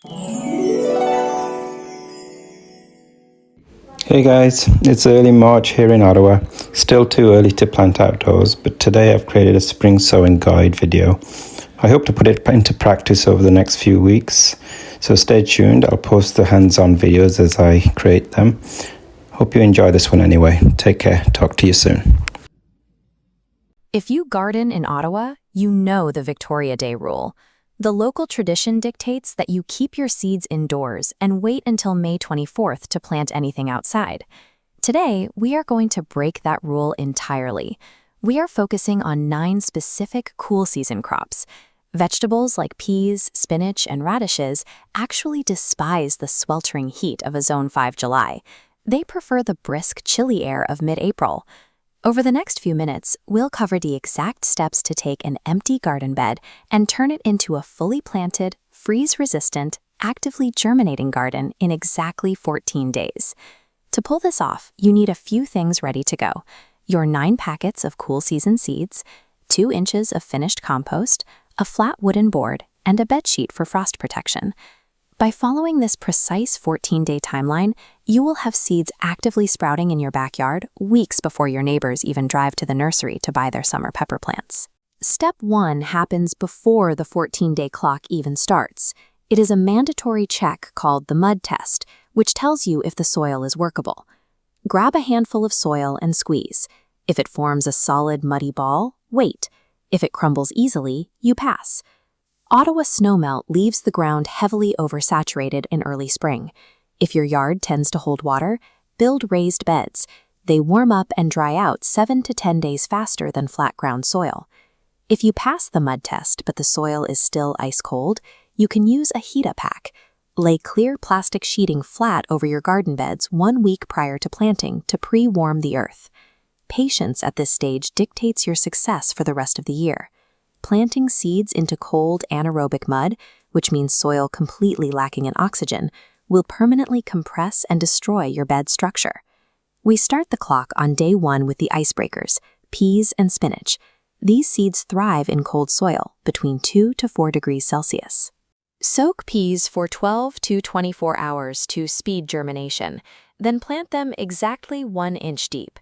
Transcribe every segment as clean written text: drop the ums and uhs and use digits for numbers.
Hey guys, it's early March here in Ottawa. Still too early to plant outdoors, but today I've created a spring sowing guide video. I hope to put it into practice over the next few weeks, so stay tuned. I'll post the hands-on videos as I create them. Hope you enjoy this one anyway. Take care. Talk to you soon. If you garden in Ottawa, you know the Victoria Day rule. The local tradition dictates that you keep your seeds indoors and wait until May 24th to plant anything outside. Today, we are going to break that rule entirely. We are focusing on 9 specific cool season crops. Vegetables like peas, spinach, and radishes actually despise the sweltering heat of a Zone 5 July. They prefer the brisk, chilly air of mid-April. Over the next few minutes, we'll cover the exact steps to take an empty garden bed and turn it into a fully planted, freeze-resistant, actively germinating garden in exactly 14 days. To pull this off, you need a few things ready to go: your 9 packets of cool season seeds, 2 inches of finished compost, a flat wooden board, and a bed sheet for frost protection. By following this precise 14-day timeline, you will have seeds actively sprouting in your backyard weeks before your neighbors even drive to the nursery to buy their summer pepper plants. Step 1 happens before the 14-day clock even starts. It is a mandatory check called the mud test, which tells you if the soil is workable. Grab a handful of soil and squeeze. If it forms a solid, muddy ball, wait. If it crumbles easily, you pass. Ottawa snowmelt leaves the ground heavily oversaturated in early spring. If your yard tends to hold water, build raised beds. They warm up and dry out 7 to 10 days faster than flat ground soil. If you pass the mud test but the soil is still ice cold, you can use a heat-up pack. Lay clear plastic sheeting flat over your garden beds 1 week prior to planting to pre-warm the earth. Patience at this stage dictates your success for the rest of the year. Planting seeds into cold anaerobic mud, which means soil completely lacking in oxygen, will permanently compress and destroy your bed structure. We start the clock on day 1 with the icebreakers, peas and spinach. These seeds thrive in cold soil, between 2 to 4 degrees Celsius. Soak peas for 12 to 24 hours to speed germination, then plant them exactly 1 inch deep.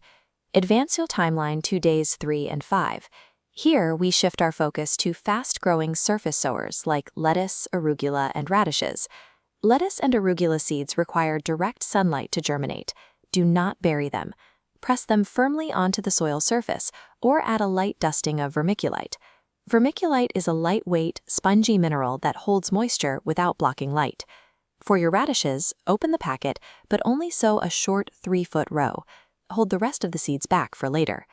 Advance your timeline to days 3 and 5. Here, we shift our focus to fast-growing surface sowers like lettuce, arugula, and radishes. Lettuce and arugula seeds require direct sunlight to germinate. Do not bury them. Press them firmly onto the soil surface or add a light dusting of vermiculite. Vermiculite is a lightweight, spongy mineral that holds moisture without blocking light. For your radishes, open the packet, but only sow a short 3-foot row. Hold the rest of the seeds back for later.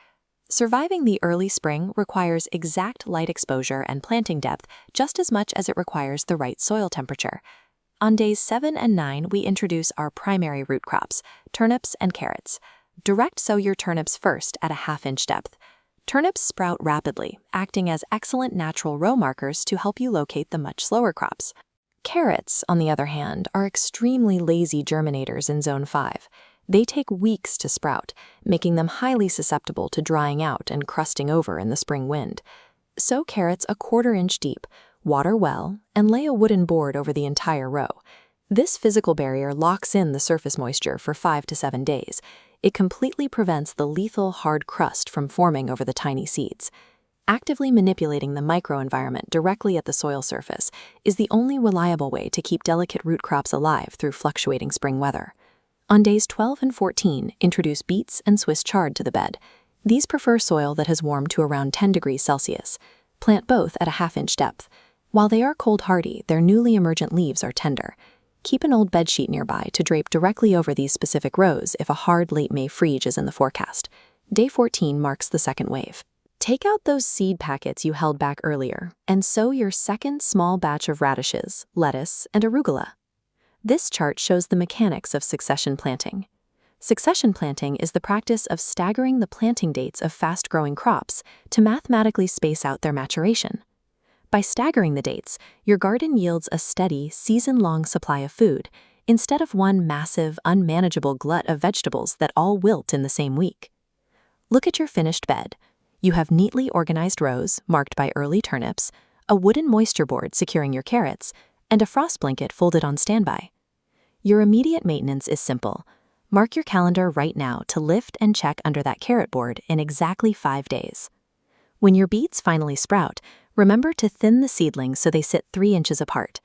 Surviving the early spring requires exact light exposure and planting depth just as much as it requires the right soil temperature. On days 7 and 9, we introduce our primary root crops, turnips and carrots. Direct sow your turnips first at a 1/2 inch depth. Turnips sprout rapidly, acting as excellent natural row markers to help you locate the much slower crops. Carrots, on the other hand, are extremely lazy germinators in Zone 5. They take weeks to sprout, making them highly susceptible to drying out and crusting over in the spring wind. Sow carrots a 1/4 inch deep, water well, and lay a wooden board over the entire row. This physical barrier locks in the surface moisture for 5 to 7 days. It completely prevents the lethal hard crust from forming over the tiny seeds. Actively manipulating the microenvironment directly at the soil surface is the only reliable way to keep delicate root crops alive through fluctuating spring weather. On days 12 and 14, introduce beets and Swiss chard to the bed. These prefer soil that has warmed to around 10 degrees Celsius. Plant both at a 1/2 inch depth. While they are cold hardy, their newly emergent leaves are tender. Keep an old bedsheet nearby to drape directly over these specific rows if a hard late May freeze is in the forecast. Day 14 marks the second wave. Take out those seed packets you held back earlier and sow your second small batch of radishes, lettuce, and arugula. This chart shows the mechanics of succession planting. Succession planting is the practice of staggering the planting dates of fast-growing crops to mathematically space out their maturation. By staggering the dates, your garden yields a steady, season-long supply of food, instead of one massive, unmanageable glut of vegetables that all wilt in the same week. Look at your finished bed. You have neatly organized rows, marked by early turnips, a wooden moisture board securing your carrots, and a frost blanket folded on standby. Your immediate maintenance is simple. Mark your calendar right now to lift and check under that carrot board in exactly 5 days. When your beets finally sprout, remember to thin the seedlings so they sit 3 inches apart.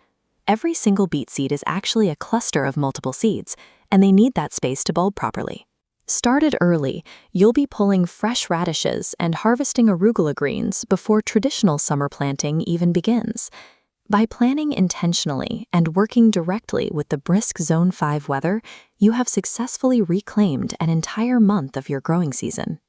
Every single beet seed is actually a cluster of multiple seeds, and they need that space to bulb properly. Started early, you'll be pulling fresh radishes and harvesting arugula greens before traditional summer planting even begins. By planning intentionally and working directly with the brisk Zone 5 weather, you have successfully reclaimed an entire month of your growing season.